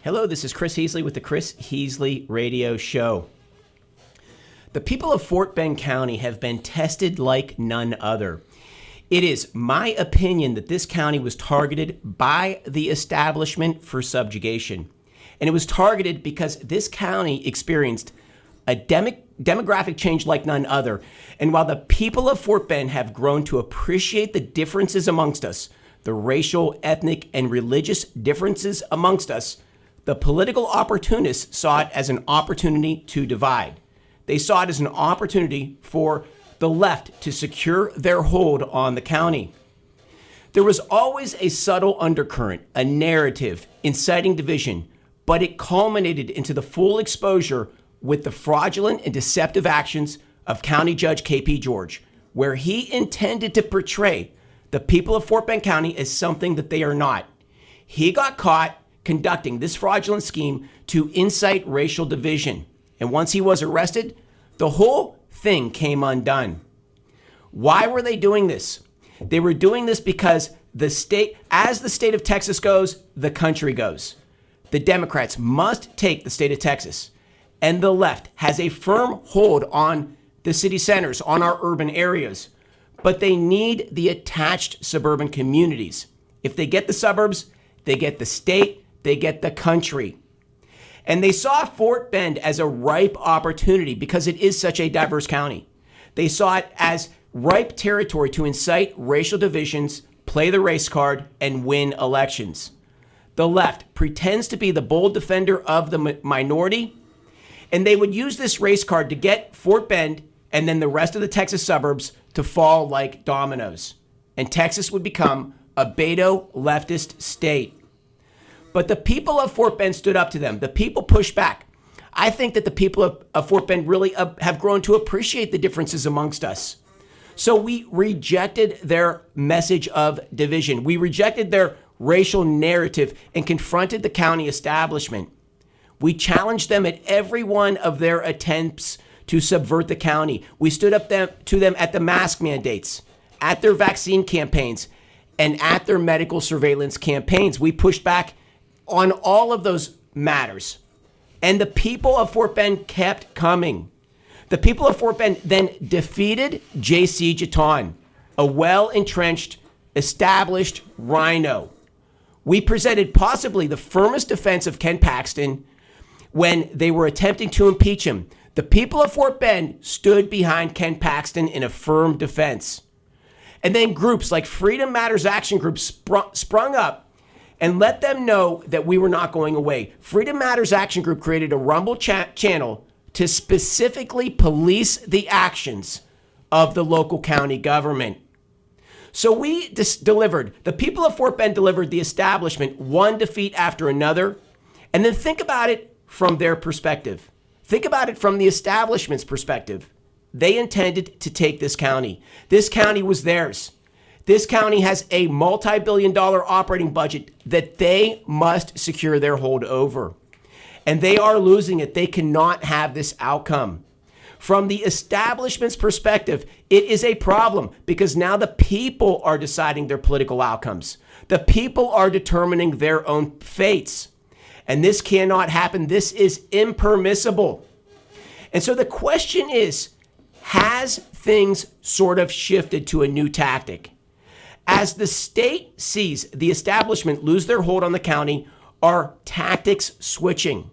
Hello, this is Chris Heasley with the Chris Heasley Radio Show. The people of Fort Bend County have been tested like none other. It is my opinion that this county was targeted by the establishment for subjugation. And it was targeted because this county experienced a demographic change like none other. And while the people of Fort Bend have grown to appreciate the differences amongst us, the racial, ethnic, and religious differences amongst us, the political opportunists saw it as an opportunity to divide. They saw it as an opportunity for the left to secure their hold on the county. There was always a subtle undercurrent, a narrative inciting division, but it culminated into the full exposure with the fraudulent and deceptive actions of County Judge K.P. George, where he intended to portray the people of Fort Bend County as something that they are not. He got caught conducting this fraudulent scheme to incite racial division. And once he was arrested, the whole thing came undone. Why were they doing this? They were doing this because as the state of Texas goes, the country goes. The Democrats must take the state of Texas, and the left has a firm hold on the city centers, on our urban areas. But they need the attached suburban communities. If they get the suburbs, they get the state, they get the country. And they saw Fort Bend as a ripe opportunity because it is such a diverse county. They saw it as ripe territory to incite racial divisions, play the race card, and win elections. The left pretends to be the bold defender of the minority, and they would use this race card to get Fort Bend and then the rest of the Texas suburbs to fall like dominoes. And Texas would become a Beto leftist state. But the people of Fort Bend stood up to them. The people pushed back. I think that the people of Fort Bend really have grown to appreciate the differences amongst us. So we rejected their message of division. We rejected their racial narrative and confronted the county establishment. We challenged them at every one of their attempts to subvert the county. We stood up to them at the mask mandates, at their vaccine campaigns, and at their medical surveillance campaigns. We pushed back on all of those matters. And the people of Fort Bend kept coming. The people of Fort Bend then defeated J.C. Jeton, a well-entrenched, established rhino. We presented possibly the firmest defense of Ken Paxton when they were attempting to impeach him. The people of Fort Bend stood behind Ken Paxton in a firm defense. And then groups like Freedom Matters Action Group sprung up and let them know that we were not going away. Freedom Matters Action Group created a Rumble channel to specifically police the actions of the local county government. So we delivered, the people of Fort Bend delivered the establishment one defeat after another. And then think about it from their perspective. Think about it from the establishment's perspective. They intended to take this county. This county was theirs. This county has a multi-billion-dollar operating budget that they must secure their hold over. And they are losing it. They cannot have this outcome. From the establishment's perspective, it is a problem because now the people are deciding their political outcomes. The people are determining their own fates. And this cannot happen. This is impermissible. And so the question is, has things sort of shifted to a new tactic? As the state sees the establishment lose their hold on the county, are tactics switching?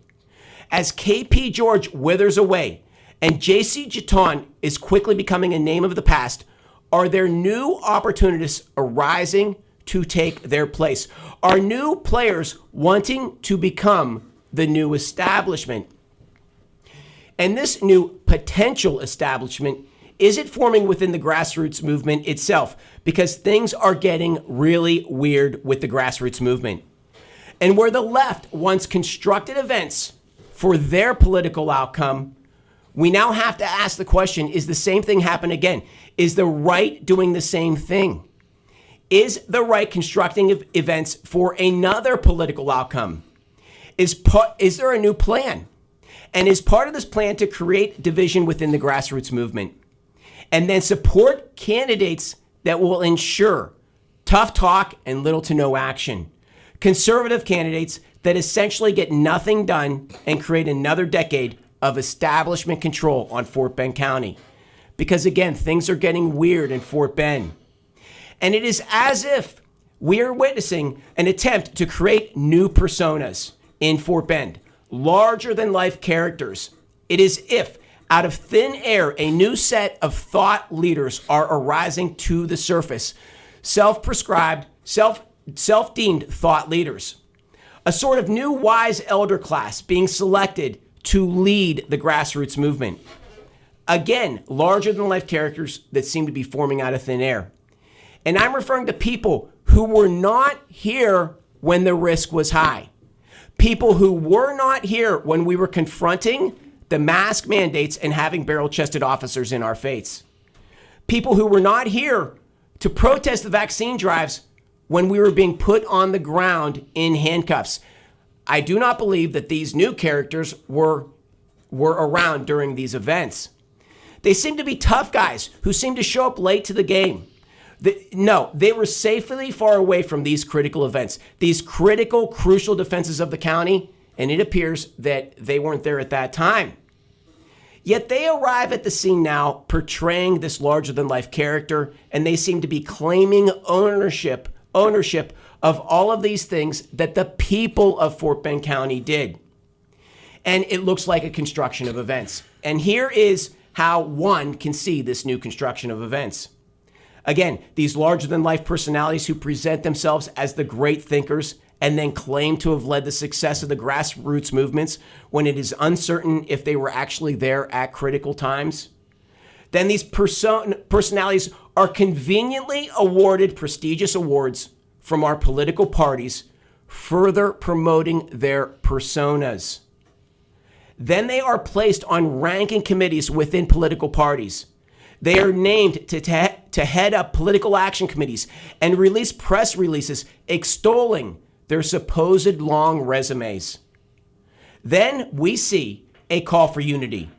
As K.P. George withers away and J.C. Jeton is quickly becoming a name of the past, are there new opportunists arising to take their place? Are new players wanting to become the new establishment? And this new potential establishment, is it forming within the grassroots movement itself? Because things are getting really weird with the grassroots movement. And where the left once constructed events for their political outcome, we now have to ask the question, is the same thing happen again? Is the right doing the same thing? Is the right constructing events for another political outcome? Is there a new plan? And is part of this plan to create division within the grassroots movement? And then support candidates that will ensure tough talk and little to no action. Conservative candidates that essentially get nothing done and create another decade of establishment control on Fort Bend County. Because again, things are getting weird in Fort Bend. And it is as if we are witnessing an attempt to create new personas in Fort Bend, larger than life characters. It is if out of thin air, a new set of thought leaders are arising to the surface. Self-prescribed, self-deemed thought leaders. A sort of new wise elder class being selected to lead the grassroots movement. Again, larger than life characters that seem to be forming out of thin air. And I'm referring to people who were not here when the risk was high. People who were not here when we were confronting the mask mandates and having barrel-chested officers in our face. People who were not here to protest the vaccine drives when we were being put on the ground in handcuffs. I do not believe that these new characters were around during these events. They seem to be tough guys who seem to show up late to the game. No, they were safely far away from these critical events, these critical, crucial defenses of the county, and it appears that they weren't there at that time. Yet they arrive at the scene now portraying this larger-than-life character, and they seem to be claiming ownership of all of these things that the people of Fort Bend County did. And it looks like a construction of events. And here is how one can see this new construction of events. Again, these larger-than-life personalities who present themselves as the great thinkers and then claim to have led the success of the grassroots movements when it is uncertain if they were actually there at critical times. Then these personalities are conveniently awarded prestigious awards from our political parties, further promoting their personas. Then they are placed on ranking committees within political parties. They are named to head up political action committees and release press releases extolling their supposed long resumes. Then we see a call for unity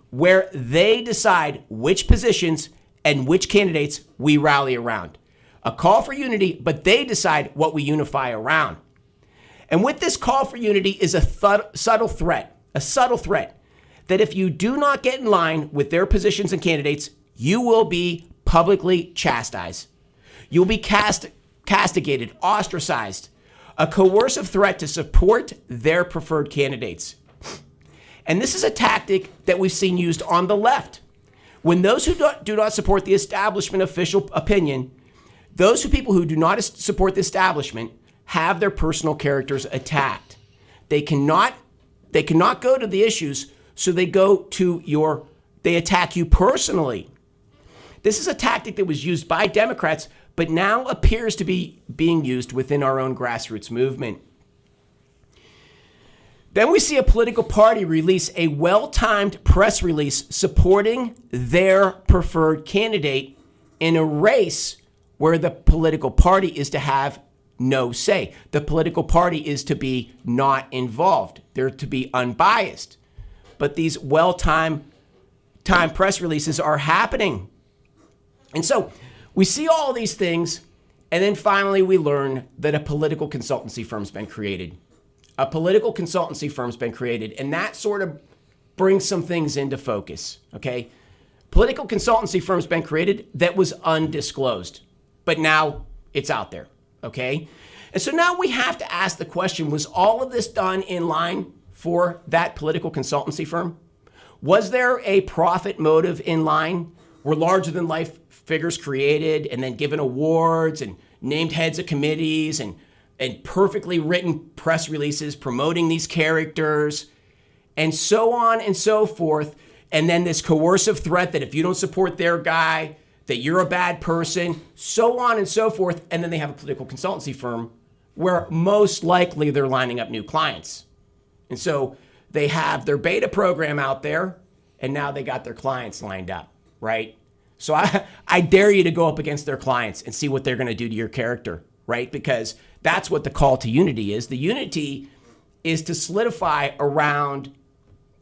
where they decide which positions and which candidates we rally around. A call for unity, but they decide what we unify around. And with this call for unity is a subtle threat that if you do not get in line with their positions and candidates, you will be publicly chastised. You'll be castigated, ostracized, a coercive threat to support their preferred candidates. And this is a tactic that we've seen used on the left. When those who do not support the establishment official opinion, those people who do not support the establishment have their personal characters attacked. They cannot go to the issues, so they attack you personally. This is a tactic that was used by Democrats, but now appears to be being used within our own grassroots movement. Then we see a political party release a well-timed press release supporting their preferred candidate in a race where the political party is to have no say. The political party is to be not involved. They're to be unbiased. But these well-timed press releases are happening. And so we see all these things, and then finally we learn that a political consultancy firm's been created. A political consultancy firm's been created, and that sort of brings some things into focus, okay? Political consultancy firm's been created that was undisclosed, but now it's out there, okay? And so now we have to ask the question, was all of this done in line for that political consultancy firm? Was there a profit motive in line? Were larger-than-life figures created and then given awards and named heads of committees and perfectly written press releases promoting these characters and so on and so forth? And then this coercive threat that if you don't support their guy, that you're a bad person, so on and so forth. And then they have a political consultancy firm where most likely they're lining up new clients. And so they have their beta program out there, and now they got their clients lined up, right? So I dare you to go up against their clients and see what they're going to do to your character, right? Because that's what the call to unity is. The unity is to solidify around,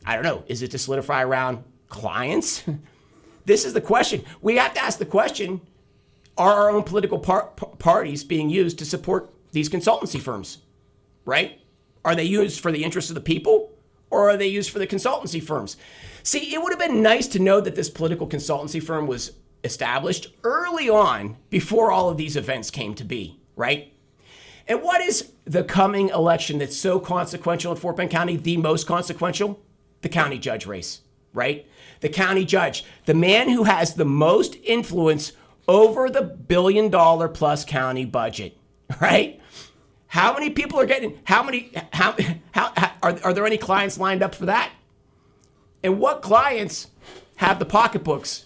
I don't know, is it to solidify around clients? This is the question. We have to ask the question, are our own political parties being used to support these consultancy firms? right? Are they used for the interests of the people, or are they used for the consultancy firms? See, it would have been nice to know that this political consultancy firm was established early on before all of these events came to be, right? And what is the coming election that's so consequential in Fort Bend County, the most consequential? The county judge race, right? The county judge, the man who has the most influence over the $1 billion plus county budget, right? How many people are getting, are there any clients lined up for that? And what clients have the pocketbooks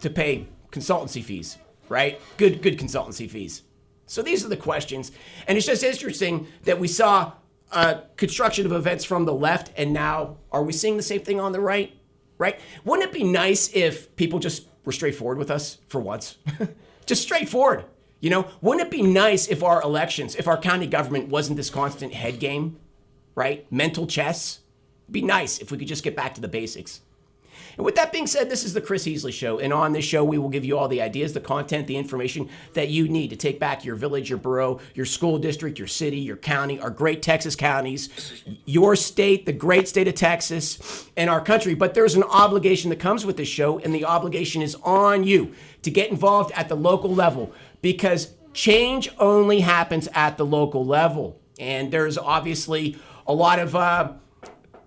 to pay consultancy fees, right? Good consultancy fees. So these are the questions. And it's just interesting that we saw construction of events from the left, and now are we seeing the same thing on the right? Right? Wouldn't it be nice if people just were straightforward with us for once? Just straightforward. You know, wouldn't it be nice if our elections, if our county government wasn't this constant head game, right? Mental chess. It'd be nice if we could just get back to the basics. And with that being said, this is the Chris Heasley Show. And on this show, we will give you all the ideas, the content, the information that you need to take back your village, your borough, your school district, your city, your county, our great Texas counties, your state, the great state of Texas, and our country. But there's an obligation that comes with this show, and the obligation is on you to get involved at the local level, because change only happens at the local level. And there's obviously a lot of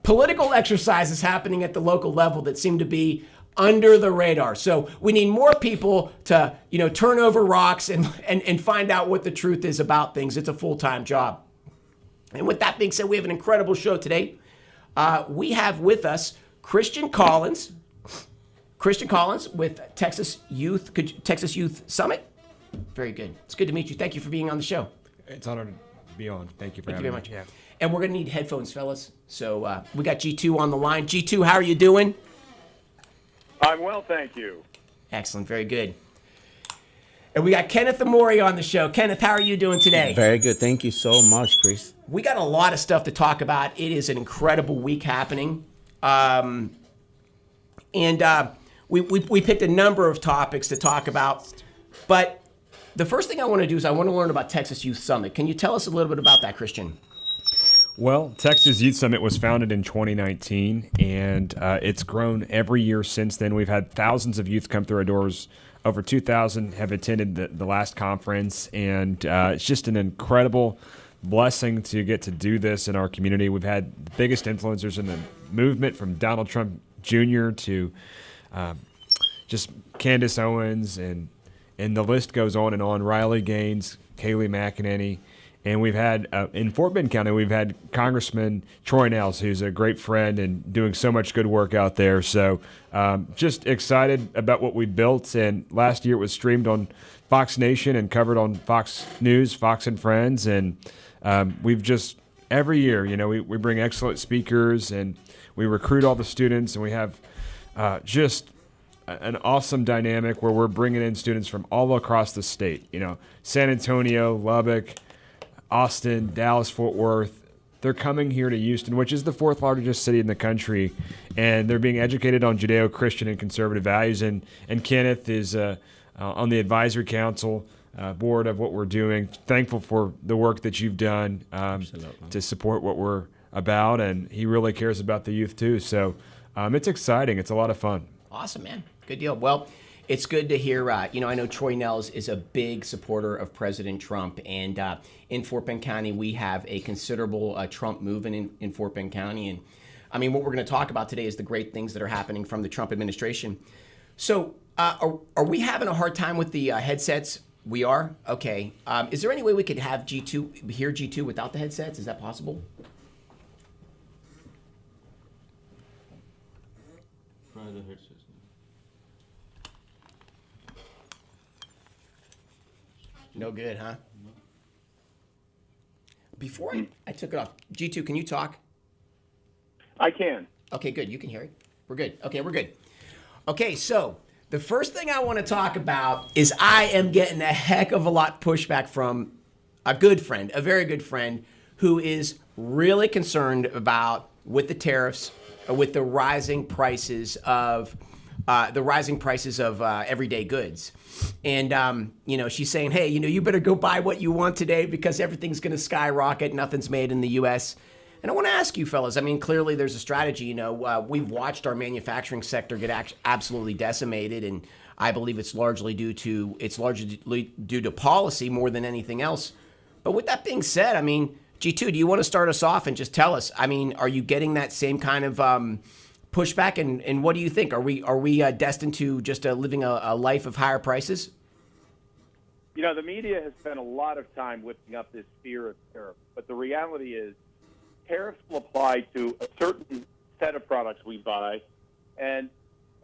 political exercises happening at the local level that seem to be under the radar. So we need more people to, turn over rocks and find out what the truth is about things. It's a full-time job. And with that being said, we have an incredible show today. We have with us Christian Collins with Texas Youth Summit. Very good. It's good to meet you. Thank you for being on the show. It's an honor to be on. Thank you for having me. Thank you very much. Yeah. And we're going to need headphones, fellas. So we got G2 on the line. G2, how are you doing? I'm well, thank you. Excellent. Very good. And we got Kenneth Omoruyi on the show. Kenneth, how are you doing today? Very good. Thank you so much, Chris. We got a lot of stuff to talk about. It is an incredible week happening. We picked a number of topics to talk about. But the first thing I want to do is I want to learn about Texas Youth Summit. Can you tell us a little bit about that, Christian? Well, Texas Youth Summit was founded in 2019, and it's grown every year since then. We've had thousands of youth come through our doors. Over 2,000 have attended the last conference, and it's just an incredible blessing to get to do this in our community. We've had the biggest influencers in the movement, from Donald Trump Jr. to just Candace Owens, and the list goes on and on. Riley Gaines, Kayleigh McEnany. And we've had, in Fort Bend County, we've had Congressman Troy Nehls, who's a great friend and doing so much good work out there. So just excited about what we built. And last year it was streamed on Fox Nation and covered on Fox News, Fox and Friends. And we've just, every year, we bring excellent speakers and we recruit all the students. And we have just an awesome dynamic where we're bringing in students from all across the state. San Antonio, Lubbock, Austin, Dallas, Fort Worth. They're coming here to Houston, which is the fourth largest city in the country, and they're being educated on Judeo-Christian and conservative values. And Kenneth is on the advisory council board of what we're doing. Thankful for the work that you've done to support what we're about, and he really cares about the youth too. So it's exciting. It's a lot of fun. Awesome, man. Good deal. Well, it's good to hear. I know Troy Nehls is a big supporter of President Trump, and in Fort Bend County, we have a considerable Trump movement in Fort Bend County. And I mean, what we're going to talk about today is the great things that are happening from the Trump administration. So, are we having a hard time with the headsets? We are? Okay. Is there any way we could have hear G2 without the headsets? Is that possible? Try the headsets. No good, huh? Before I took it off, G2, can you talk? I can. Okay, good. You can hear it. We're good. Okay, we're good. Okay, so the first thing I want to talk about is I am getting a heck of a lot pushback from a good friend, a very good friend, who is really concerned about, with the tariffs, with the rising prices of the rising prices of everyday goods. And, she's saying, hey, you better go buy what you want today because everything's going to skyrocket. Nothing's made in the U.S. And I want to ask you, fellas, I mean, clearly there's a strategy. We've watched our manufacturing sector get absolutely decimated, and I believe it's largely due to policy more than anything else. But with that being said, I mean, G2, do you want to start us off and just tell us, I mean, are you getting that same kind of pushback, and what do you think? Are we destined to just living a life of higher prices? The media has spent a lot of time whipping up this fear of tariffs, but the reality is tariffs will apply to a certain set of products we buy, and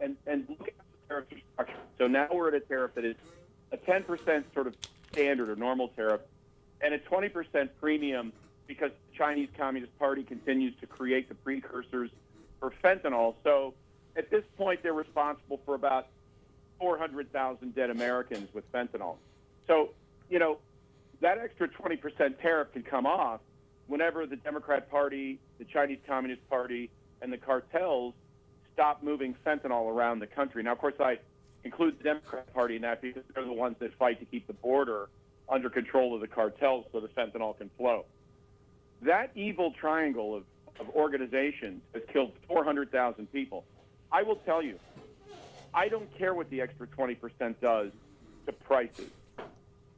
look at the tariff structure. So now we're at a tariff that is a 10% sort of standard or normal tariff, and a 20% premium because the Chinese Communist Party continues to create the precursors for fentanyl. So at this point, they're responsible for about 400,000 dead Americans with fentanyl. So, that extra 20% tariff can come off whenever the Democrat Party, the Chinese Communist Party, and the cartels stop moving fentanyl around the country. Now, of course, I include the Democrat Party in that because they're the ones that fight to keep the border under control of the cartels so the fentanyl can flow. That evil triangle of organizations has killed 400,000 people. I will tell you, I don't care what the extra 20% does to prices.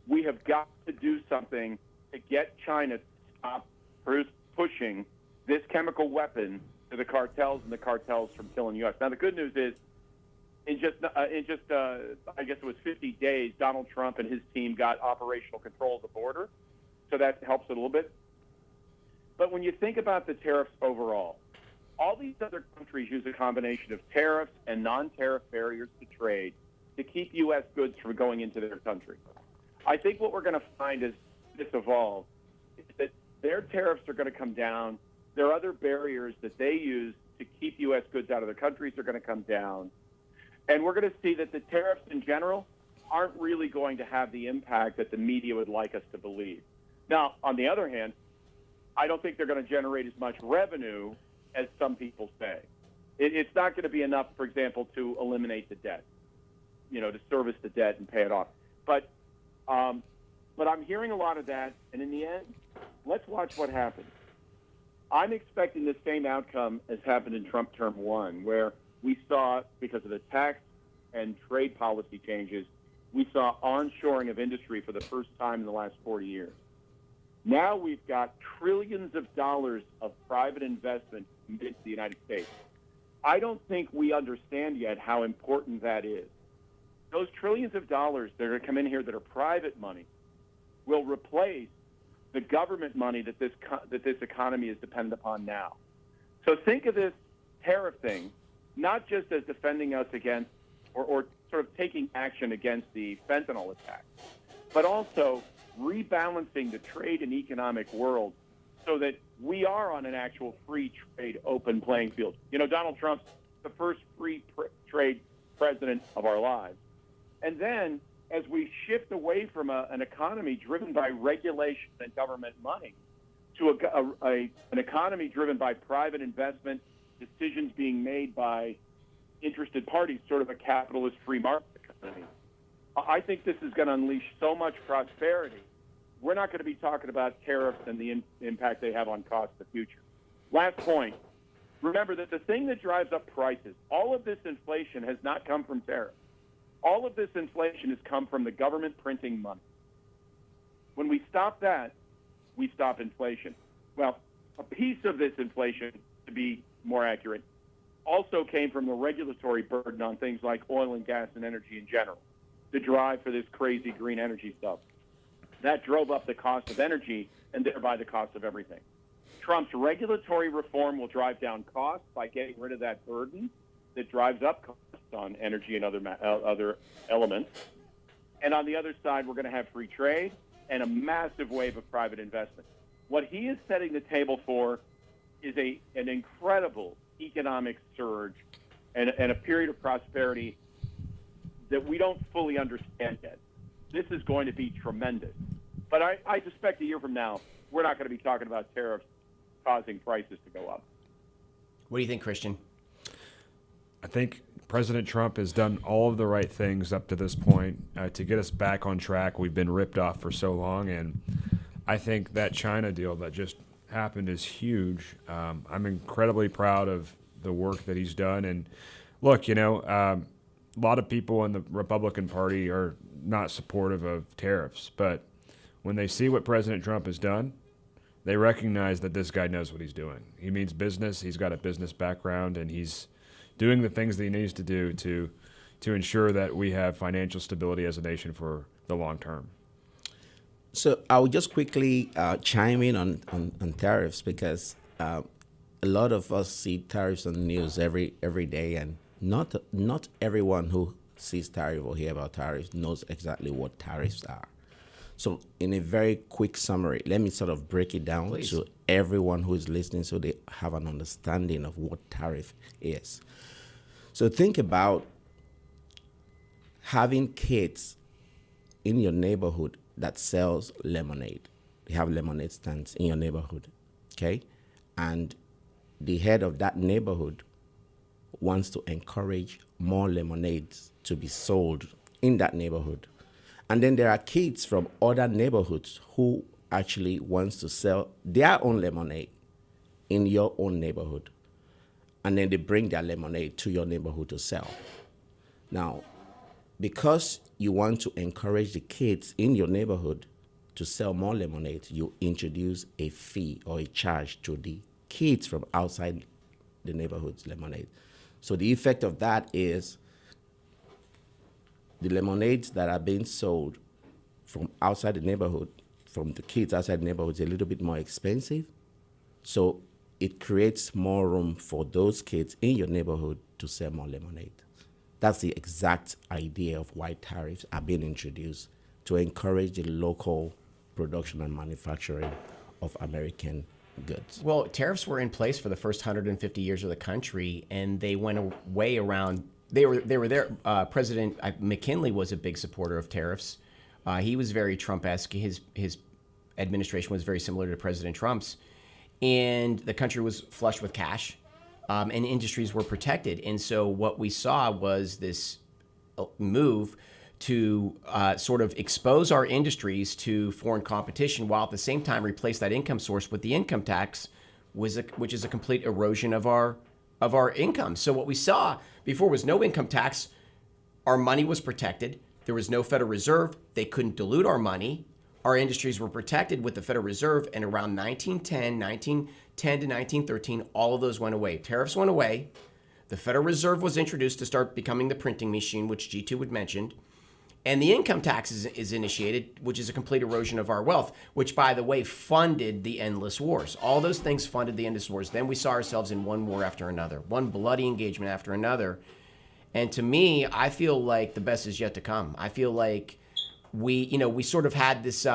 We have got to do something to get China to stop pushing this chemical weapon to the cartels and the cartels from killing U.S. Now, the good news is, in just I guess it was 50 days, Donald Trump and his team got operational control of the border, so that helps a little bit. But when you think about the tariffs overall, all these other countries use a combination of tariffs and non-tariff barriers to trade to keep U.S. goods from going into their country. I think what we're going to find as this evolves is that their tariffs are going to come down. There are other barriers that they use to keep U.S. goods out of their countries are going to come down. And we're going to see that the tariffs in general aren't really going to have the impact that the media would like us to believe. Now, on the other hand, I don't think they're going to generate as much revenue as some people say. It's not going to be enough, for example, to eliminate the debt, to service the debt and pay it off. But I'm hearing a lot of that, and in the end, let's watch what happens. I'm expecting the same outcome as happened in Trump term one, where we saw, because of the tax and trade policy changes, we saw onshoring of industry for the first time in the last 40 years. Now we've got trillions of dollars of private investment into the United States. I don't think we understand yet how important that is. Those trillions of dollars that are going to come in here that are private money will replace the government money that this economy is dependent upon now. So think of this tariff thing not just as defending us against or sort of taking action against the fentanyl attack, but also rebalancing the trade and economic world so that we are on an actual free trade, open playing field. Donald Trump's the first free trade president of our lives. And then as we shift away from an economy driven by regulation and government money to an economy driven by private investment, decisions being made by interested parties, sort of a capitalist free market economy, I think this is going to unleash so much prosperity. We're not going to be talking about tariffs and the impact they have on costs in the future. Last point, remember that the thing that drives up prices, all of this inflation has not come from tariffs. All of this inflation has come from the government printing money. When we stop that, we stop inflation. Well, a piece of this inflation, to be more accurate, also came from the regulatory burden on things like oil and gas and energy in general, the drive for this crazy green energy stuff. That drove up the cost of energy and thereby the cost of everything. Trump's regulatory reform will drive down costs by getting rid of that burden that drives up costs on energy and other elements. And on the other side, we're going to have free trade and a massive wave of private investment. What he is setting the table for is an incredible economic surge and a period of prosperity that we don't fully understand yet. This is going to be tremendous. But I suspect a year from now, we're not going to be talking about tariffs causing prices to go up. What do you think, Christian? I think President Trump has done all of the right things up to this point to get us back on track. We've been ripped off for so long, and I think that China deal that just happened is huge. I'm incredibly proud of the work that he's done. And look, a lot of people in the Republican Party are not supportive of tariffs, but when they see what President Trump has done, they recognize that this guy knows what he's doing. He means business. He's got a business background, and he's doing the things that he needs to do to ensure that we have financial stability as a nation for the long term. So I will just quickly chime in on tariffs, because a lot of us see tariffs on the news every day, and not everyone who sees tariff or hear about tariffs knows exactly what tariffs are. So in a very quick summary, let me sort of break it down Please. to everyone who is listening so they have an understanding of what tariff is. So think about having kids in your neighborhood that sells lemonade. They have lemonade stands in your neighborhood, okay? And the head of that neighborhood wants to encourage more lemonades to be sold in that neighborhood. And then there are kids from other neighborhoods who actually wants to sell their own lemonade in your own neighborhood. And then they bring their lemonade to your neighborhood to sell. Now, because you want to encourage the kids in your neighborhood to sell more lemonade, you introduce a fee or a charge to the kids from outside the neighborhood's lemonade. So the effect of that is the lemonades that are being sold from outside the neighborhood, from the kids outside the neighborhood, is a little bit more expensive. So it creates more room for those kids in your neighborhood to sell more lemonade. That's the exact idea of why tariffs are being introduced, to encourage the local production and manufacturing of American goods. Well, tariffs were in place for the first 150 years of the country, and they went way around. They were there. President McKinley was a big supporter of tariffs. He was very Trump-esque. His administration was very similar to President Trump's, and the country was flush with cash, and industries were protected. And so what we saw was this move to sort of expose our industries to foreign competition, while at the same time replace that income source with the income tax, which is a complete erosion of our income. So what we saw before was no income tax. Our money was protected. There was no Federal Reserve. They couldn't dilute our money. Our industries were protected with the Federal Reserve. And around 1910 to 1913, all of those went away. Tariffs went away. The Federal Reserve was introduced to start becoming the printing machine, which G2 had mentioned. And the income tax is initiated, which is a complete erosion of our wealth, which, by the way, funded the endless wars. All those things funded the endless wars. Then we saw ourselves in one war after another, one bloody engagement after another. And to me, I feel like the best is yet to come. I feel like we sort of had this,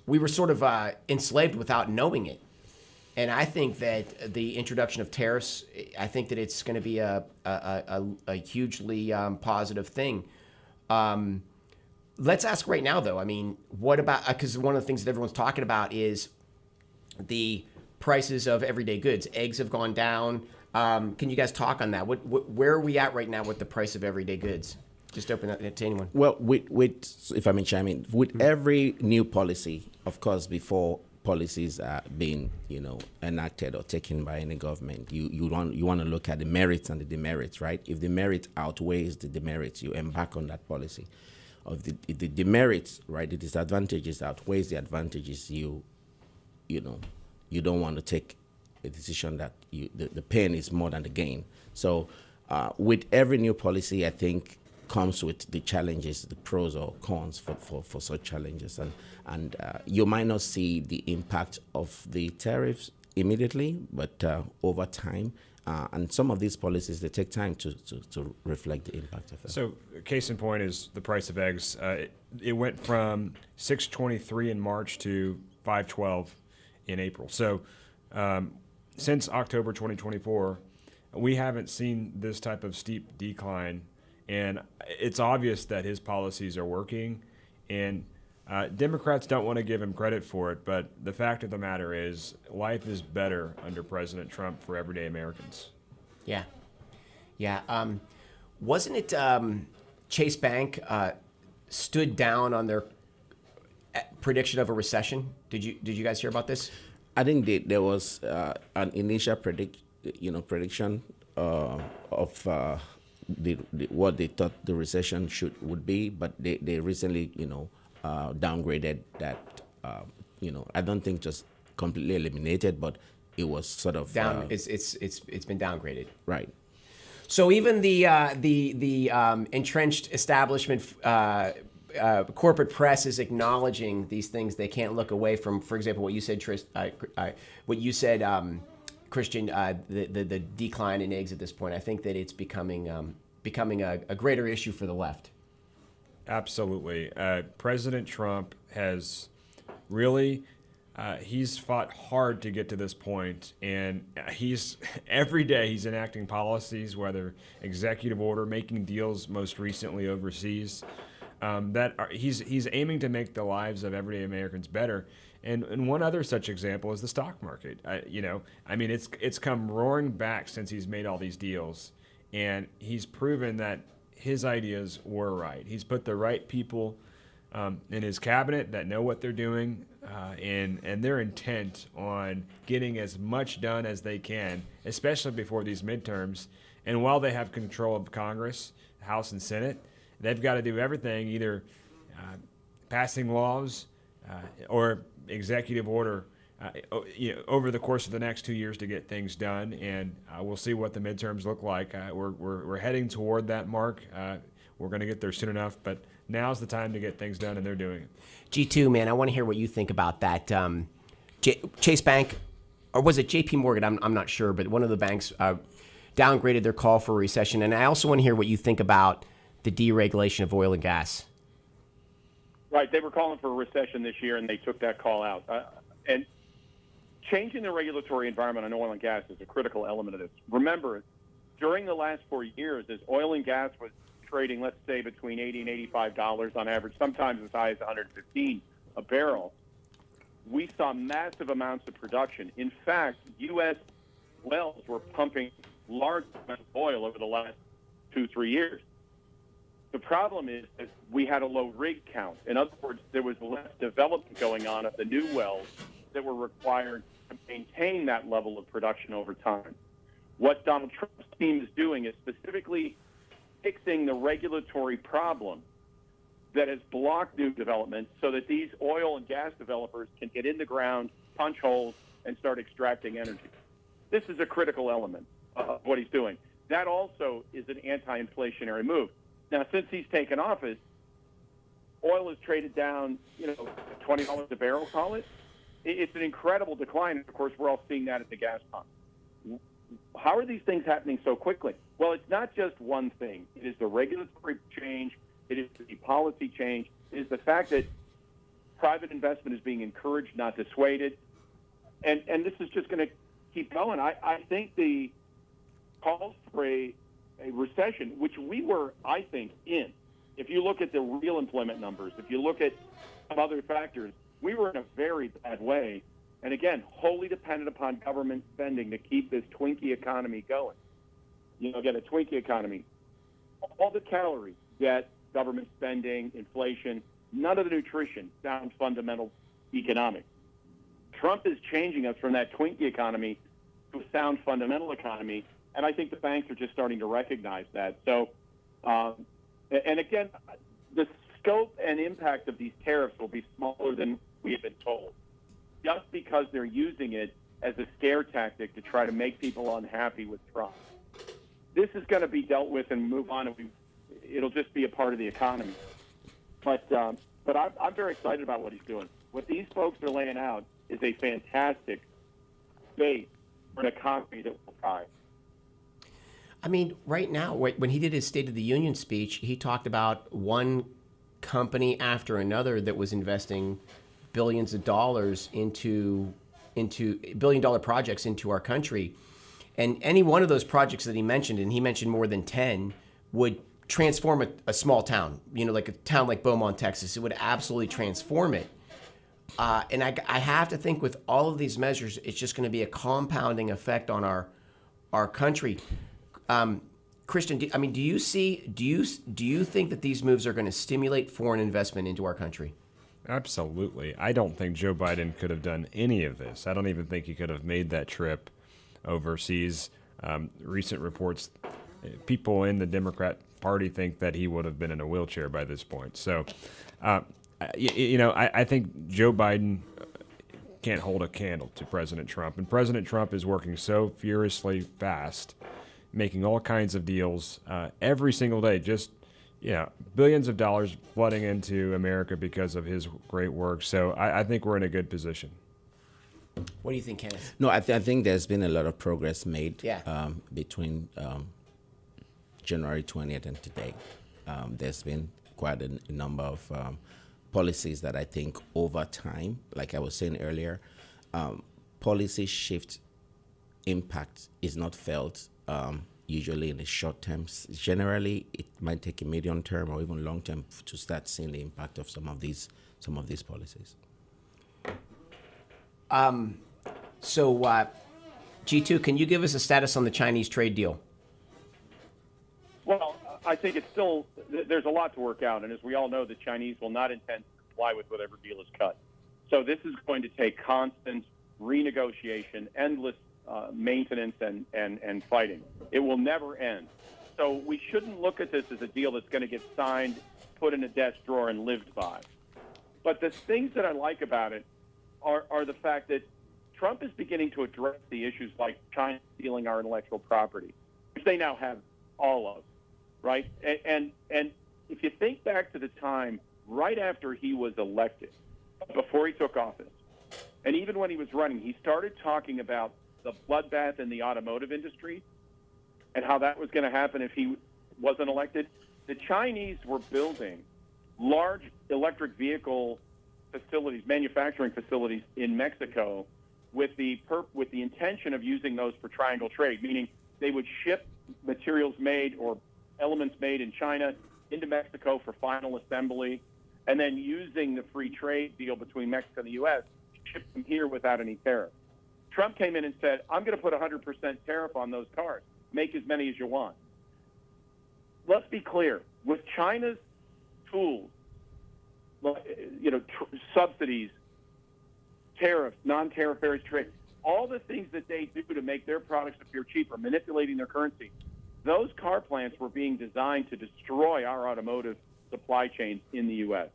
we were sort of enslaved without knowing it. And I think that the introduction of tariffs, I think that it's going to be a hugely positive thing. Let's ask right now, though. I mean, what about, because one of the things that everyone's talking about is the prices of everyday goods. Eggs have gone down. Can you guys talk on that? Where are we at right now with the price of everyday goods? Just open that to anyone. Well, with if I may chime in, with every new policy, of course, before policies are being enacted or taken by any government, you want to look at the merits and the demerits, right? If the merit outweighs the demerits, you embark on that policy. If the demerits, right, the disadvantages outweighs the advantages, you don't want to take a decision that the pain is more than the gain. So with every new policy, I think comes with the challenges, the pros or cons for such challenges, and you might not see the impact of the tariffs immediately, but over time, and some of these policies, they take time to reflect the impact of it. So case in point is the price of eggs. It went from $6.23 in March to $5.12 in April. So since October 2024, we haven't seen this type of steep decline. And it's obvious that his policies are working, and Democrats don't want to give him credit for it, but the fact of the matter is life is better under President Trump for everyday Americans. Yeah. Wasn't it Chase Bank stood down on their prediction of a recession? Did you guys hear about this? I think there was an initial prediction of what they thought the recession would be, but they recently downgraded that. I don't think just completely eliminated, but it was sort of down. It's been downgraded. Right. So even the entrenched establishment, corporate press is acknowledging these things. They can't look away from, for example, what you said, Christian, the decline in eggs at this point. I think that it's becoming a greater issue for the left. Absolutely. President Trump has really he's fought hard to get to this point, and every day he's enacting policies, whether executive order, making deals most recently overseas, he's aiming to make the lives of everyday Americans better. And one other such example is the stock market. It's come roaring back since he's made all these deals, and he's proven that his ideas were right. He's put the right people in his cabinet that know what they're doing, and they're intent on getting as much done as they can, especially before these midterms. And while they have control of Congress, House and Senate, they've got to do everything, either passing laws or executive order over the course of the next 2 years to get things done. And we'll see what the midterms look like. We're heading toward that mark. We're going to get there soon enough, but now's the time to get things done, and they're doing it. G2, man, I want to hear what you think about that. Chase Bank, or was it JP Morgan? I'm not sure, but one of the banks downgraded their call for a recession. And I also want to hear what you think about the deregulation of oil and gas. Right. They were calling for a recession this year, and they took that call out. And changing the regulatory environment on oil and gas is a critical element of this. Remember, during the last 4 years, as oil and gas was trading, let's say, between $80 and $85 on average, sometimes as high as $115 a barrel, we saw massive amounts of production. In fact, U.S. wells were pumping large amounts of oil over the last 2-3 years. The problem is that we had a low rig count. In other words, there was less development going on of the new wells that were required to maintain that level of production over time. What Donald Trump's team is doing is specifically fixing the regulatory problem that has blocked new development so that these oil and gas developers can get in the ground, punch holes, and start extracting energy. This is a critical element of what he's doing. That also is an anti-inflationary move. Now, since he's taken office, oil has traded down, $20 a barrel, call it. It's an incredible decline. And of course, we're all seeing that at the gas pump. How are these things happening so quickly? Well, it's not just one thing. It is the regulatory change. It is the policy change. It is the fact that private investment is being encouraged, not dissuaded. And this is just going to keep going. I think the calls for a recession, which we were, I think, in. If you look at the real employment numbers, if you look at some other factors, we were in a very bad way. And again, wholly dependent upon government spending to keep this Twinkie economy going. Again, a Twinkie economy. All the calories, debt, government spending, inflation, none of the nutrition, sound fundamental economics. Trump is changing us from that Twinkie economy to a sound fundamental economy. And I think the banks are just starting to recognize that. So, and again, the scope and impact of these tariffs will be smaller than we have been told, just because they're using it as a scare tactic to try to make people unhappy with Trump. This is going to be dealt with and move on, and it'll just be a part of the economy. But I'm very excited about what he's doing. What these folks are laying out is a fantastic base for an economy that will thrive. I mean, right now, when he did his State of the Union speech, he talked about one company after another that was investing billions of dollars into billion-dollar projects into our country. And any one of those projects that he mentioned, and he mentioned more than 10, would transform a small town, like a town like Beaumont, Texas. It would absolutely transform it. And I have to think with all of these measures, it's just going to be a compounding effect on our country. Christian, do you think that these moves are going to stimulate foreign investment into our country? Absolutely. I don't think Joe Biden could have done any of this. I don't even think he could have made that trip overseas. Recent reports, people in the Democrat Party think that he would have been in a wheelchair by this point. So, I think Joe Biden can't hold a candle to President Trump. And President Trump is working so furiously fast, making all kinds of deals every single day, just billions of dollars flooding into America because of his great work. So I think we're in a good position. What do you think, Kenneth? No, I think there's been a lot of progress made between January 20th and today. There's been quite a number of policies that I think over time, like I was saying earlier, policy shift impact is not felt usually in the short term. Generally, it might take a medium term or even long term to start seeing the impact of some of these policies. So, G2, can you give us a status on the Chinese trade deal? Well, I think it's still, there's a lot to work out. And as we all know, the Chinese will not intend to comply with whatever deal is cut. So this is going to take constant renegotiation, endless maintenance and fighting. It will never end. So we shouldn't look at this as a deal that's going to get signed, put in a desk drawer, and lived by. But the things that I like about it are the fact that Trump is beginning to address the issues like China stealing our intellectual property, which they now have all of, right? And if you think back to the time right after he was elected, before he took office, and even when he was running, he started talking about the bloodbath in the automotive industry and how that was going to happen if he wasn't elected. The Chinese were building large electric vehicle facilities, manufacturing facilities in Mexico with the intention of using those for triangle trade, meaning they would ship materials made or elements made in China into Mexico for final assembly, and then using the free trade deal between Mexico and the U.S., ship them here without any tariff. Trump came in and said, I'm going to put 100% tariff on those cars. Make as many as you want. Let's be clear. With China's tools, subsidies, tariffs, non-tariff barriers to trade, all the things that they do to make their products appear cheaper, manipulating their currency, those car plants were being designed to destroy our automotive supply chains in the U.S.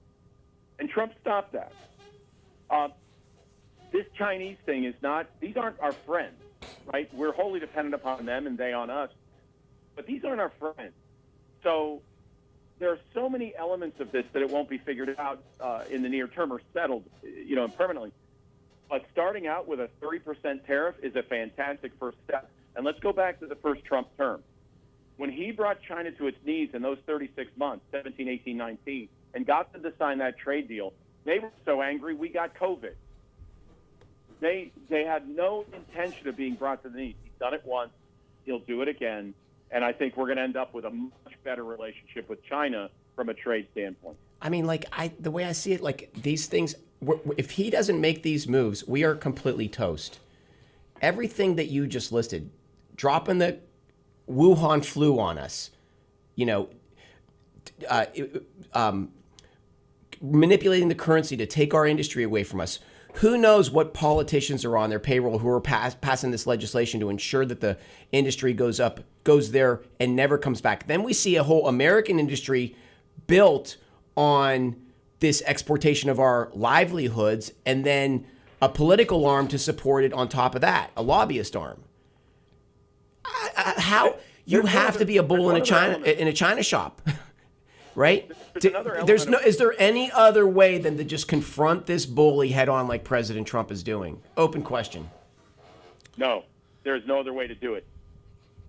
And Trump stopped that. This Chinese thing is not, these aren't our friends, right? We're wholly dependent upon them and they on us. But these aren't our friends. So there are so many elements of this that it won't be figured out in the near term or settled, permanently. But starting out with a 30% tariff is a fantastic first step. And let's go back to the first Trump term. When he brought China to its knees in those 36 months, 17, 18, 19, and got them to sign that trade deal, they were so angry we got COVID. They had no intention of being brought to the knees. He's done it once. He'll do it again. And I think we're going to end up with a much better relationship with China from a trade standpoint. I mean, the way I see it, these things, if he doesn't make these moves, we are completely toast. Everything that you just listed, dropping the Wuhan flu on us, manipulating the currency to take our industry away from us. Who knows what politicians are on their payroll who are passing this legislation to ensure that the industry goes there and never comes back. Then we see a whole American industry built on this exportation of our livelihoods, and then a political arm to support it on top of that, a lobbyist arm. How you have to be a bull in a China shop, right? Is there any other way than to just confront this bully head on like President Trump is doing? Open question. No, there's no other way to do it.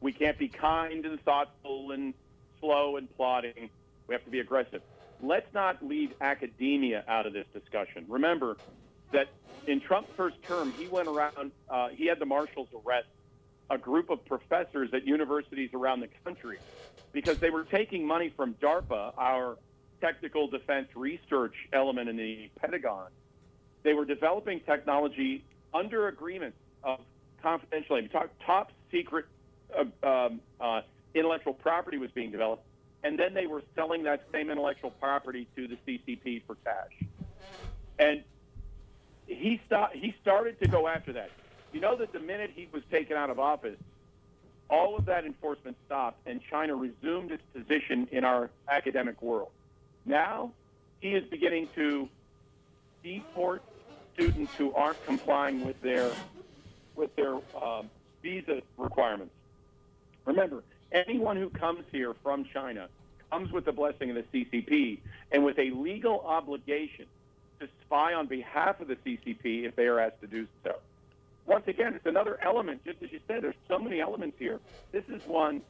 We can't be kind and thoughtful and slow and plodding. We have to be aggressive. Let's not leave academia out of this discussion. Remember that in Trump's first term, he went around, he had the marshals arrest a group of professors at universities around the country because they were taking money from DARPA, our technical defense research element in the Pentagon. They were developing technology under agreement of confidentiality, top secret intellectual property was being developed, and then they were selling that same intellectual property to the CCP for cash. And he started to go after that. You know that the minute he was taken out of office, all of that enforcement stopped, and China resumed its position in our academic world. Now, he is beginning to deport students who aren't complying with their visa requirements. Remember, anyone who comes here from China comes with the blessing of the CCP and with a legal obligation to spy on behalf of the CCP if they are asked to do so. Once again, it's another element, just as you said, there's so many elements here. This is one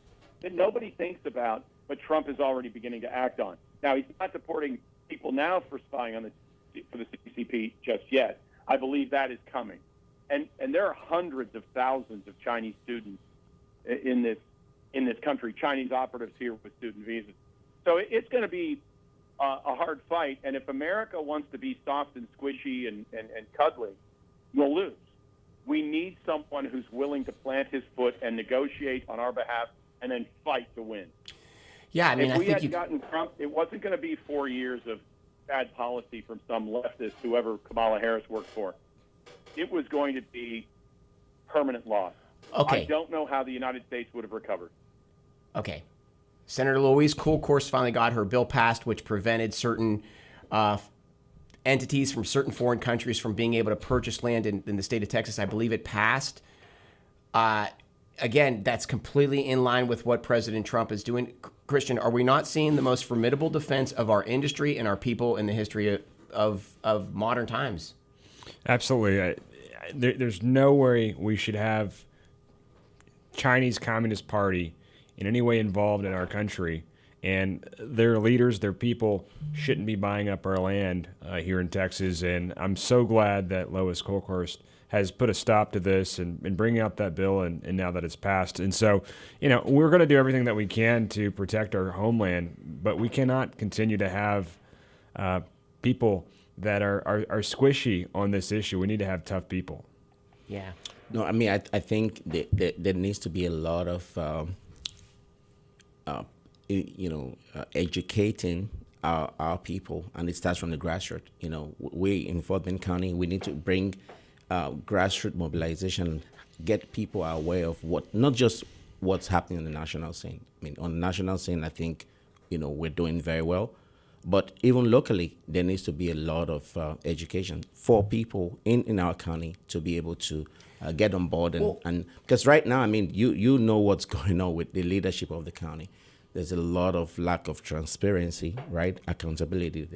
that nobody thinks about, but Trump is already beginning to act on. Now, he's not deporting people now for spying on for the CCP just yet. I believe that is coming. And there are hundreds of thousands of Chinese students in this country, Chinese operatives here with student visas. So it's going to be a hard fight. And if America wants to be soft and squishy and cuddly, we'll lose. We need someone who's willing to plant his foot and negotiate on our behalf and then fight to win. Yeah, I mean, if I we think had gotten Trump, it wasn't going to be 4 years of bad policy from some leftist, whoever Kamala Harris worked for. It was going to be permanent loss. Okay. I don't know how the United States would have recovered. Okay. Senator Louise Coolcourse finally got her bill passed, which prevented certain entities from certain foreign countries from being able to purchase land in the state of Texas. I believe it passed. Again, that's completely in line with what President Trump is doing. Christian, are we not seeing the most formidable defense of our industry and our people in the history of modern times? Absolutely. There's no way we should have Chinese Communist Party in any way involved in our country, and their leaders, their people, shouldn't be buying up our land here in Texas. And I'm so glad that Lois Coolcourse has put a stop to this and bringing out that bill, and now that it's passed. And so, we're going to do everything that we can to protect our homeland, but we cannot continue to have people that are squishy on this issue. We need to have tough people. Yeah. No, I mean, I think there needs to be a lot of, educating our people, and it starts from the grassroots. We in Fort Bend County, we need to bring grassroots mobilization, get people aware of not just what's happening on the national scene. I mean, on the national scene, I think, we're doing very well. But even locally, there needs to be a lot of education for people in our county to be able to get on board. And because right now, I mean, you know what's going on with the leadership of the county. There's a lot of lack of transparency, right? Accountability.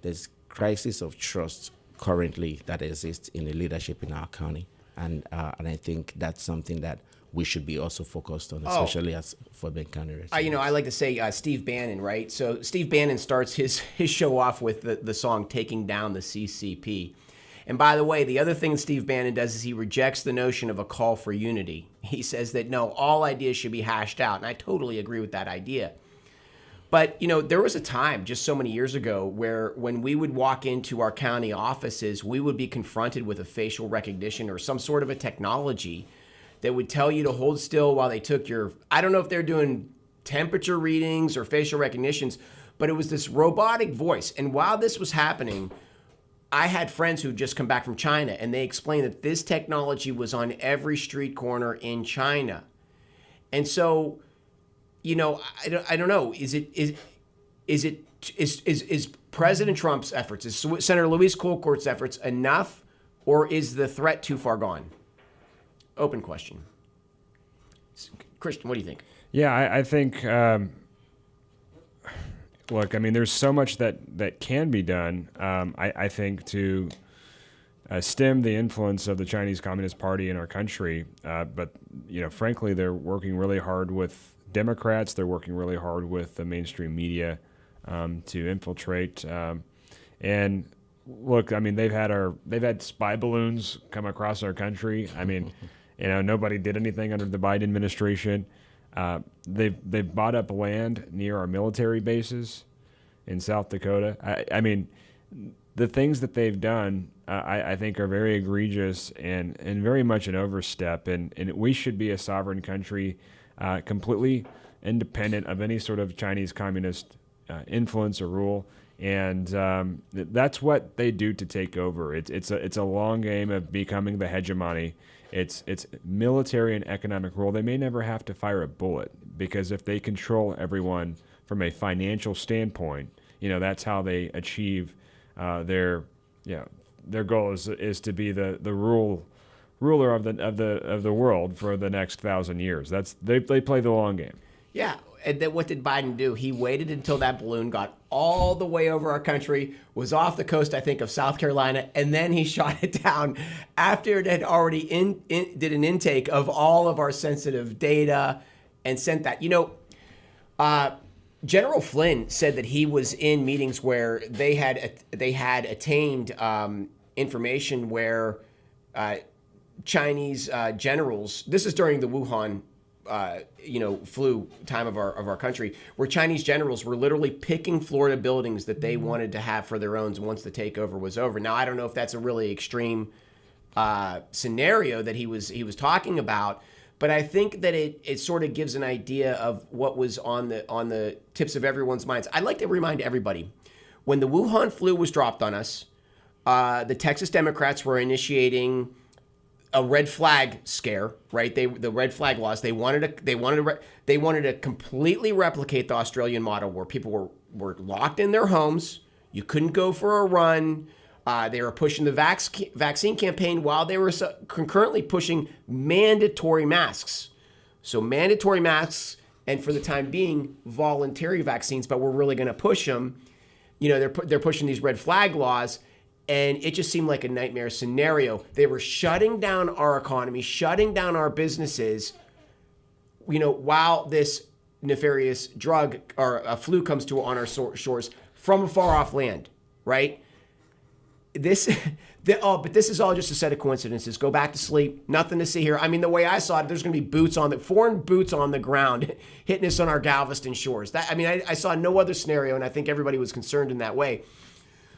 There's crisis of trust currently that exists in the leadership in our county. And I think that's something that we should be also focused on, especially as Fort Bend County residents. I like to say Steve Bannon, right? So Steve Bannon starts his show off with the song "Taking Down the CCP." And by the way, the other thing Steve Bannon does is he rejects the notion of a call for unity. He says that, no, all ideas should be hashed out. And I totally agree with that idea. But, there was a time just so many years ago where when we would walk into our county offices, we would be confronted with a facial recognition or some sort of a technology that would tell you to hold still while they took I don't know if they're doing temperature readings or facial recognitions, but it was this robotic voice. And while this was happening, I had friends who just come back from China, and they explained that this technology was on every street corner in China. And so, I don't know. Is President Trump's efforts, is Senator Louise Coolcourt's efforts enough, or is the threat too far gone? Open question. Christian, what do you think? Yeah, I think. Look, I mean, there's so much that can be done. I think to stem the influence of the Chinese Communist Party in our country. But frankly, they're working really hard with Democrats. They're working really hard with the mainstream media to infiltrate. And look, I mean, they've had spy balloons come across our country. I mean, nobody did anything under the Biden administration. They've bought up land near our military bases in South Dakota. I mean, the things that they've done I think are very egregious and very much an overstep. And we should be a sovereign country, completely independent of any sort of Chinese communist influence or rule. And that's what they do to take over. It's a long game of becoming the hegemony. It's military and economic rule. They may never have to fire a bullet, because if they control everyone from a financial standpoint, that's how they achieve their goal is to be the ruler of the world for the next 1,000 years. They play the long game. Yeah, and then what did Biden do? He waited until that balloon got all the way over our country, was off the coast, I think, of South Carolina, and then he shot it down after it had already did an intake of all of our sensitive data and sent that. General Flynn said that he was in meetings where they had attained information where Chinese generals. This is during the Wuhan flu time of our country, where Chinese generals were literally picking Florida buildings that they wanted to have for their own once the takeover was over. Now, I don't know if that's a really extreme scenario that he was talking about, but I think that it sort of gives an idea of what was on the tips of everyone's minds. I'd like to remind everybody, when the Wuhan flu was dropped on us, the Texas Democrats were initiating a red flag scare, right? The red flag laws. They wanted to completely replicate the Australian model, where people were locked in their homes. You couldn't go for a run. They were pushing the vaccine campaign while they were concurrently pushing mandatory masks. So mandatory masks, and for the time being, voluntary vaccines. But we're really going to push them. They're pushing these red flag laws. And it just seemed like a nightmare scenario. They were shutting down our economy, shutting down our businesses, while this nefarious drug or a flu comes on our shores from a far off land, right? But this is all just a set of coincidences. Go back to sleep. Nothing to see here. I mean, the way I saw it, there's going to be foreign boots on the ground hitting us on our Galveston shores. I saw no other scenario, and I think everybody was concerned in that way.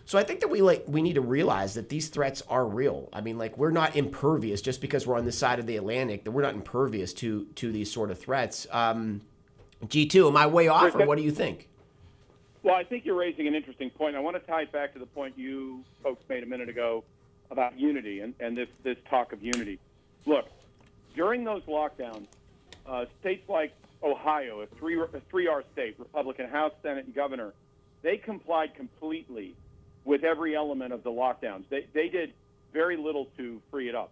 So I think that we need to realize that these threats are real. I mean, we're not impervious just because we're on this side of the Atlantic. That we're not impervious to these sort of threats. G2, am I way off, or what do you think? Well, I think you're raising an interesting point. I want to tie it back to the point you folks made a minute ago about unity and this talk of unity. Look, during those lockdowns, states like Ohio, a 3R state, Republican House, Senate, and governor, they complied completely with every element of the lockdowns. They did very little to free it up,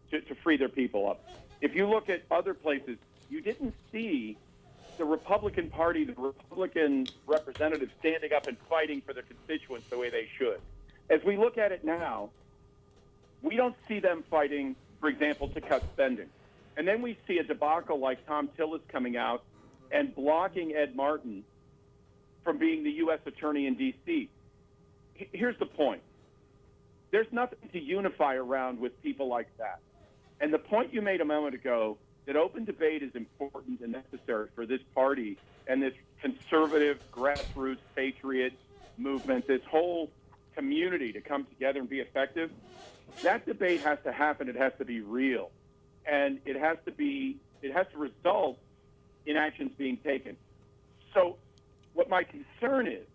to free their people up. If you look at other places, you didn't see the Republican Party, the Republican representatives standing up and fighting for their constituents the way they should. As we look at it now, we don't see them fighting, for example, to cut spending. And then we see a debacle like Tom Tillis coming out and blocking Ed Martin from being the U.S. attorney in D.C. Here's the point. There's nothing to unify around with people like that. And the point you made a moment ago, that open debate is important and necessary for this party and this conservative, grassroots, patriot movement, this whole community to come together and be effective, that debate has to happen. It has to be real. And it has to result in actions being taken. So what my concern is,